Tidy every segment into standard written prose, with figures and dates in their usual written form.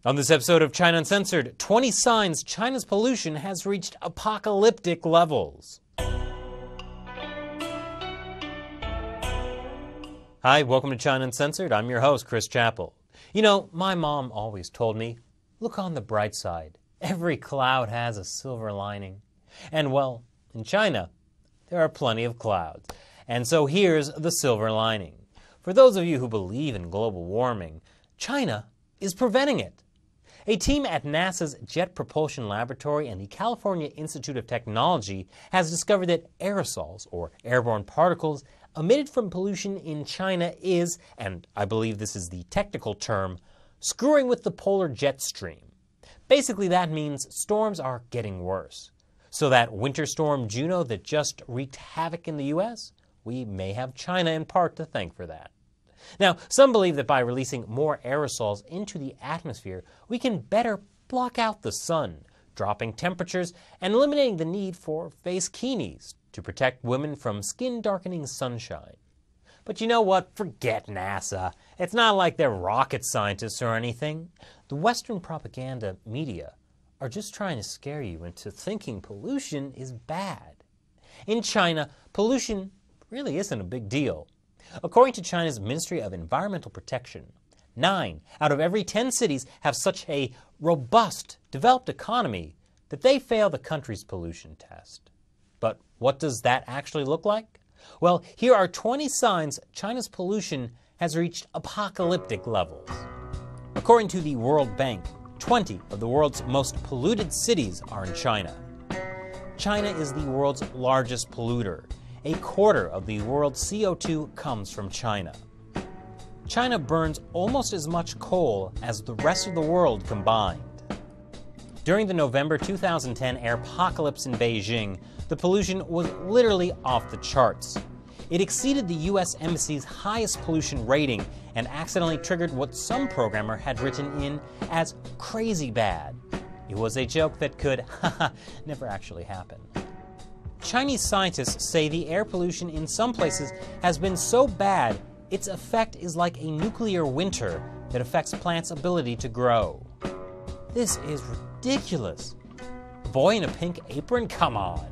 On this episode of China Uncensored, 20 signs China's pollution has reached apocalyptic levels. Hi, welcome to China Uncensored. I'm your host, Chris Chappell. You know, my mom always told me, look on the bright side. Every cloud has a silver lining. And well, in China, there are plenty of clouds. And so here's the silver lining. For those of you who believe in global warming, China is preventing it. A team at NASA's Jet Propulsion Laboratory and the California Institute of Technology has discovered that aerosols, or airborne particles, emitted from pollution in China is, and I believe this is the technical term, screwing with the polar jet stream. Basically, that means storms are getting worse. So that winter storm Juno that just wreaked havoc in the U.S., we may have China in part to thank for that. Now, some believe that by releasing more aerosols into the atmosphere, we can better block out the sun, dropping temperatures and eliminating the need for face bikinis to protect women from skin-darkening sunshine. But you know what? Forget NASA. It's not like they're rocket scientists or anything. The Western propaganda media are just trying to scare you into thinking pollution is bad. In China, pollution really isn't a big deal. According to China's Ministry of Environmental Protection, 9 out of every 10 cities have such a robust, developed economy that they fail the country's pollution test. But what does that actually look like? Well, here are 20 signs China's pollution has reached apocalyptic levels. According to the World Bank, 20 of the world's most polluted cities are in China. China is the world's largest polluter. A quarter of the world's CO2 comes from China. China burns almost as much coal as the rest of the world combined. During the November 2010 airpocalypse in Beijing, the pollution was literally off the charts. It exceeded the U.S. Embassy's highest pollution rating and accidentally triggered what some programmer had written in as crazy bad. It was a joke that could, never actually happen. Chinese scientists say the air pollution in some places has been so bad its effect is like a nuclear winter that affects plants' ability to grow. This is ridiculous. A boy in a pink apron? Come on.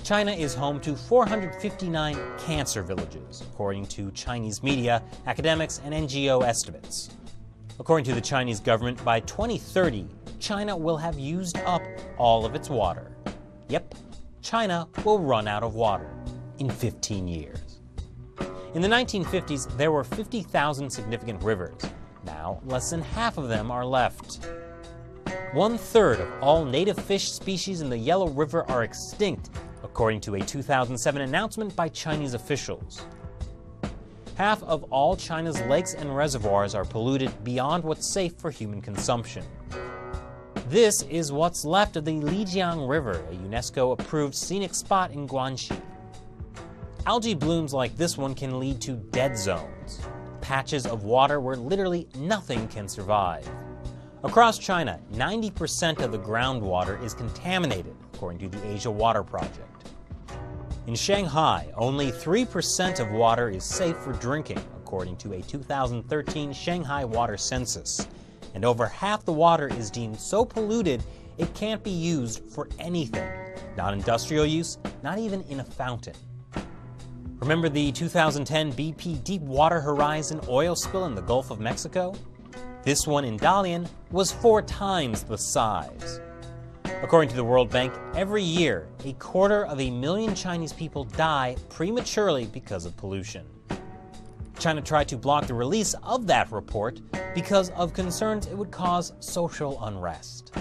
China is home to 459 cancer villages, according to Chinese media, academics, and NGO estimates. According to the Chinese government, by 2030, China will have used up all of its water. Yep. China will run out of water in 15 years. In the 1950s, there were 50,000 significant rivers. Now, less than half of them are left. 1/3 of all native fish species in the Yellow River are extinct, according to a 2007 announcement by Chinese officials. Half of all China's lakes and reservoirs are polluted beyond what's safe for human consumption. This is what's left of the Lijiang River, a UNESCO-approved scenic spot in Guangxi. Algae blooms like this one can lead to dead zones, patches of water where literally nothing can survive. Across China, 90% of the groundwater is contaminated, according to the Asia Water Project. In Shanghai, only 3% of water is safe for drinking, according to a 2013 Shanghai Water Census. And over half the water is deemed so polluted it can't be used for anything. Not industrial use, not even in a fountain. Remember the 2010 BP Deepwater Horizon oil spill in the Gulf of Mexico? This one in Dalian was 4 times the size. According to the World Bank, every year, 250,000 Chinese people die prematurely because of pollution. China tried to block the release of that report because of concerns it would cause social unrest.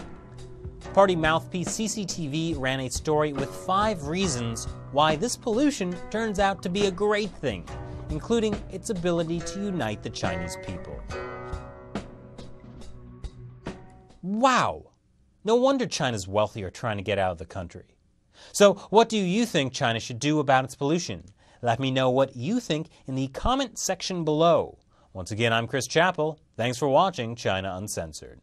Party mouthpiece CCTV ran a story with 5 reasons why this pollution turns out to be a great thing, including its ability to unite the Chinese people. Wow! No wonder China's wealthy are trying to get out of the country. So what do you think China should do about its pollution? Let me know what you think in the comment section below. Once again, I'm Chris Chappell. Thanks for watching China Uncensored.